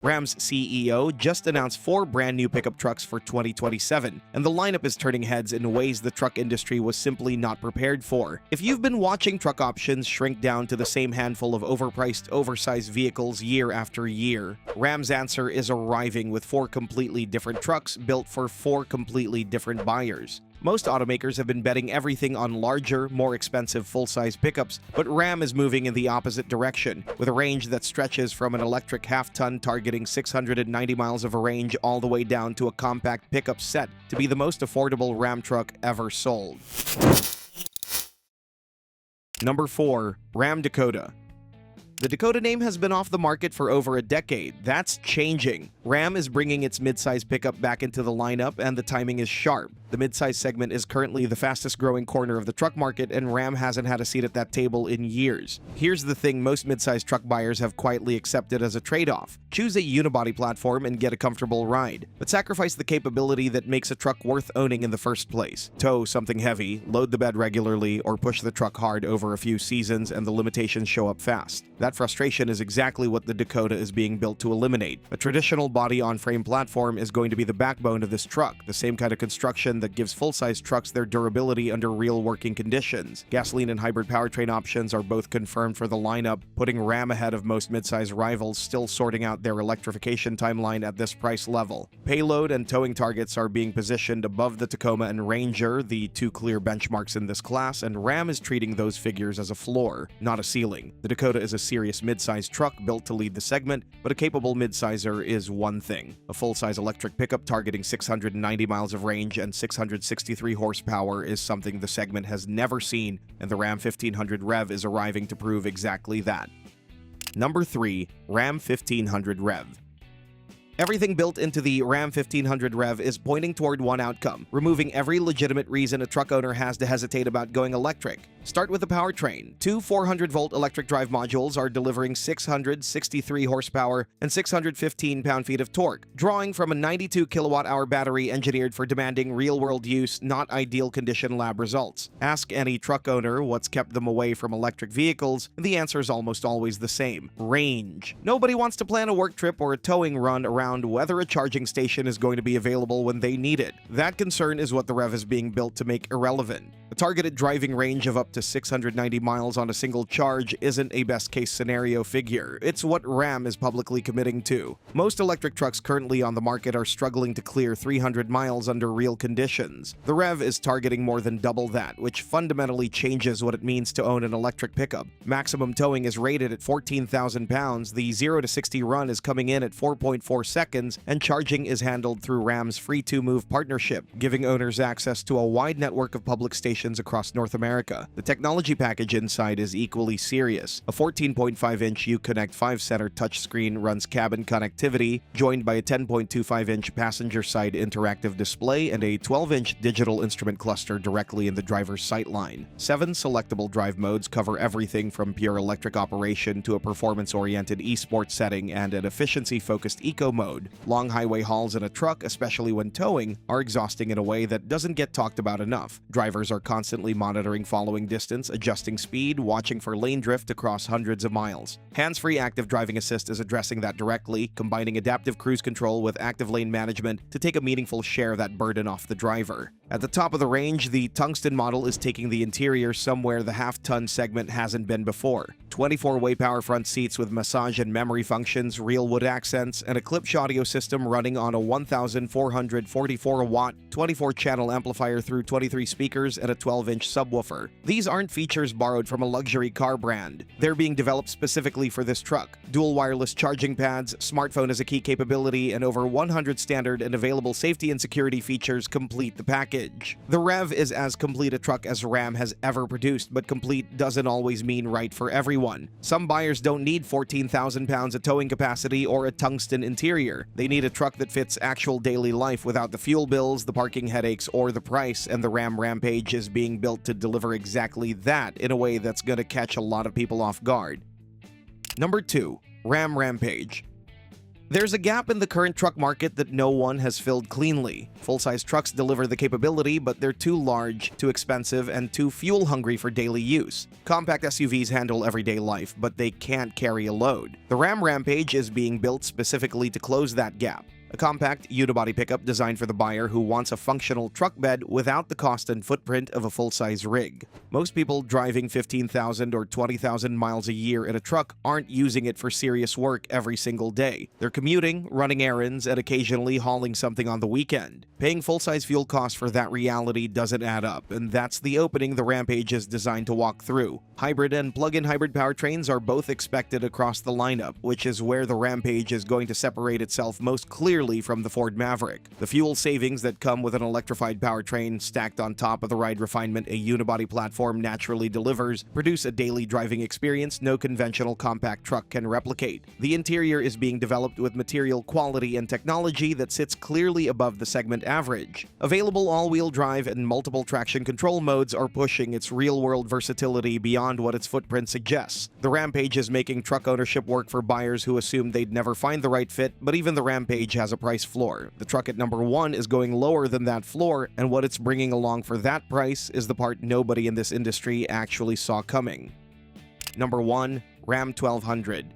Ram's CEO just announced 4 brand new pickup trucks for 2027, and the lineup is turning heads in ways the truck industry was simply not prepared for. If you've been watching truck options shrink down to the same handful of overpriced, oversized vehicles year after year, Ram's answer is arriving with 4 completely different trucks built for 4 completely different buyers. Most automakers have been betting everything on larger, more expensive full-size pickups, but Ram is moving in the opposite direction, with a range that stretches from an electric half-ton targeting 690 miles of a range all the way down to a compact pickup set to be the most affordable Ram truck ever sold. Number 4. Ram Dakota. The Dakota name has been off the market for over a decade. That's changing. Ram is bringing its midsize pickup back into the lineup, and the timing is sharp. The midsize segment is currently the fastest growing corner of the truck market, and Ram hasn't had a seat at that table in years. Here's the thing most midsize truck buyers have quietly accepted as a trade-off. Choose a unibody platform and get a comfortable ride, but sacrifice the capability that makes a truck worth owning in the first place. Tow something heavy, load the bed regularly, or push the truck hard over a few seasons and the limitations show up fast. That frustration is exactly what the Dakota is being built to eliminate. A traditional body-on-frame platform is going to be the backbone of this truck, the same kind of construction that gives full-size trucks their durability under real working conditions. Gasoline and hybrid powertrain options are both confirmed for the lineup, putting Ram ahead of most midsize rivals still sorting out their electrification timeline at this price level. Payload and towing targets are being positioned above the Tacoma and Ranger, the 2 clear benchmarks in this class, and Ram is treating those figures as a floor, not a ceiling. The Dakota is a serious midsize truck built to lead the segment, but a capable midsizer is one thing. A full-size electric pickup targeting 690 miles of range and 663 horsepower is something the segment has never seen, and the Ram 1500 Rev is arriving to prove exactly that. Number 3. Ram 1500 Rev. Everything built into the Ram 1500 Rev is pointing toward one outcome, removing every legitimate reason a truck owner has to hesitate about going electric. Start with the powertrain. 2 400-volt electric drive modules are delivering 663 horsepower and 615 pound-feet of torque, drawing from a 92 kilowatt-hour battery engineered for demanding real-world use, not ideal condition lab results. Ask any truck owner what's kept them away from electric vehicles, and the answer is almost always the same: range. Nobody wants to plan a work trip or a towing run around whether a charging station is going to be available when they need it. That concern is what the Rev is being built to make irrelevant. A targeted driving range of up to 690 miles on a single charge isn't a best-case scenario figure. It's what Ram is publicly committing to. Most electric trucks currently on the market are struggling to clear 300 miles under real conditions. The Rev is targeting more than double that, which fundamentally changes what it means to own an electric pickup. Maximum towing is rated at 14,000 pounds, the 0 to 60 run is coming in at 4.4 seconds, and charging is handled through Ram's Free 2 Move partnership, giving owners access to a wide network of public stations across North America. The technology package inside is equally serious. A 14.5-inch Uconnect 5-center touchscreen runs cabin connectivity, joined by a 10.25-inch passenger-side interactive display and a 12-inch digital instrument cluster directly in the driver's sightline. 7 selectable drive modes cover everything from pure electric operation to a performance-oriented esports setting and an efficiency-focused eco mode. Long highway hauls in a truck, especially when towing, are exhausting in a way that doesn't get talked about enough. Drivers are constantly monitoring following distance, adjusting speed, watching for lane drift across hundreds of miles. Hands-free active driving assist is addressing that directly, combining adaptive cruise control with active lane management to take a meaningful share of that burden off the driver. At the top of the range, the tungsten model is taking the interior somewhere the half-ton segment hasn't been before. 24-way power front seats with massage and memory functions, real wood accents, and a Klipsch audio system running on a 1,444-watt, 24-channel amplifier through 23 speakers and a 12-inch subwoofer. These aren't features borrowed from a luxury car brand. They're being developed specifically for this truck. Dual wireless charging pads, smartphone as a key capability, and over 100 standard and available safety and security features complete the package. The Rev is as complete a truck as Ram has ever produced, but complete doesn't always mean right for everyone. Some buyers don't need 14,000 pounds of towing capacity or a tungsten interior. They need a truck that fits actual daily life without the fuel bills, the parking headaches, or the price, and the Ram Rampage is being built to deliver exactly that in a way that's gonna catch a lot of people off guard. Number 2. Ram Rampage. There's a gap in the current truck market that no one has filled cleanly. Full-size trucks deliver the capability, but they're too large, too expensive, and too fuel-hungry for daily use. Compact SUVs handle everyday life, but they can't carry a load. The Ram Rampage is being built specifically to close that gap. A compact unibody pickup designed for the buyer who wants a functional truck bed without the cost and footprint of a full-size rig. Most people driving 15,000 or 20,000 miles a year in a truck aren't using it for serious work every single day. They're commuting, running errands, and occasionally hauling something on the weekend. Paying full-size fuel costs for that reality doesn't add up, and that's the opening the Rampage is designed to walk through. Hybrid and plug-in hybrid powertrains are both expected across the lineup, which is where the Rampage is going to separate itself most clearly from the Ford Maverick. The fuel savings that come with an electrified powertrain stacked on top of the ride refinement a unibody platform naturally delivers produce a daily driving experience no conventional compact truck can replicate. The interior is being developed with material quality and technology that sits clearly above the segment average. Available all-wheel drive and multiple traction control modes are pushing its real-world versatility beyond what its footprint suggests. The Rampage is making truck ownership work for buyers who assumed they'd never find the right fit, but even the Rampage has a price floor. The truck at number 1 is going lower than that floor, and what it's bringing along for that price is the part nobody in this industry actually saw coming. Number 1. Ram 1200.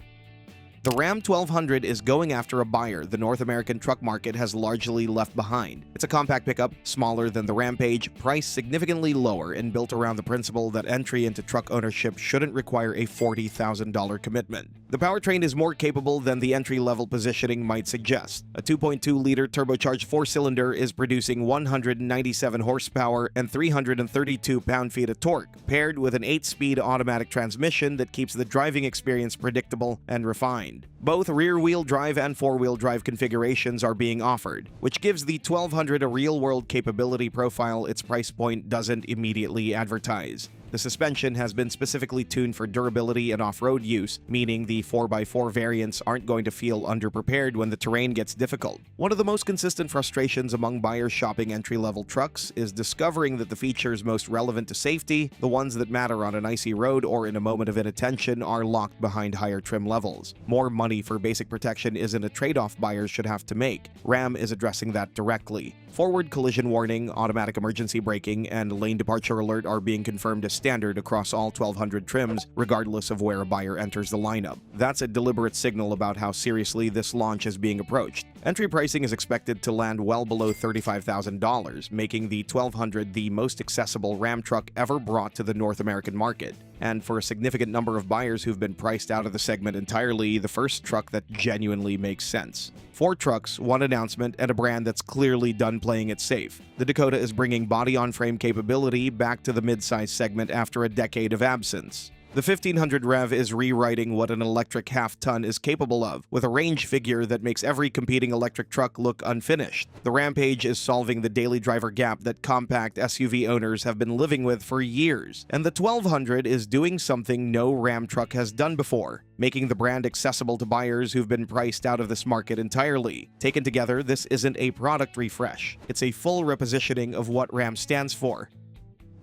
The Ram 1200 is going after a buyer the North American truck market has largely left behind. It's a compact pickup, smaller than the Rampage, priced significantly lower, and built around the principle that entry into truck ownership shouldn't require a $40,000 commitment. The powertrain is more capable than the entry-level positioning might suggest. A 2.2-liter turbocharged 4-cylinder is producing 197 horsepower and 332 pound-feet of torque, paired with an 8-speed automatic transmission that keeps the driving experience predictable and refined. Both rear-wheel drive and four-wheel drive configurations are being offered, which gives the 1200 a real-world capability profile its price point doesn't immediately advertise. The suspension has been specifically tuned for durability and off-road use, meaning the 4x4 variants aren't going to feel underprepared when the terrain gets difficult. One of the most consistent frustrations among buyers shopping entry-level trucks is discovering that the features most relevant to safety, the ones that matter on an icy road or in a moment of inattention, are locked behind higher trim levels. More money for basic protection isn't a trade-off buyers should have to make. Ram is addressing that directly. Forward collision warning, automatic emergency braking, and lane departure alert are being confirmed as standard across all 1200 trims, regardless of where a buyer enters the lineup. That's a deliberate signal about how seriously this launch is being approached. Entry pricing is expected to land well below $35,000, making the 1200 the most accessible Ram truck ever brought to the North American market. And for a significant number of buyers who've been priced out of the segment entirely, the first truck that genuinely makes sense. 4 trucks, 1 announcement, and a brand that's clearly done playing it safe. The Dakota is bringing body-on-frame capability back to the mid-size segment after a decade of absence. The 1500 Rev is rewriting what an electric half-ton is capable of, with a range figure that makes every competing electric truck look unfinished. The Rampage is solving the daily driver gap that compact SUV owners have been living with for years, and the 1200 is doing something no Ram truck has done before, making the brand accessible to buyers who've been priced out of this market entirely. Taken together, this isn't a product refresh. It's a full repositioning of what Ram stands for.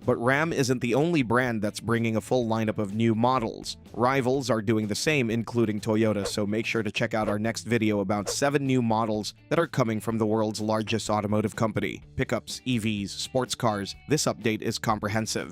But Ram isn't the only brand that's bringing a full lineup of new models. Rivals are doing the same, including Toyota, so make sure to check out our next video about 7 new models that are coming from the world's largest automotive company. Pickups, EVs, sports cars, this update is comprehensive.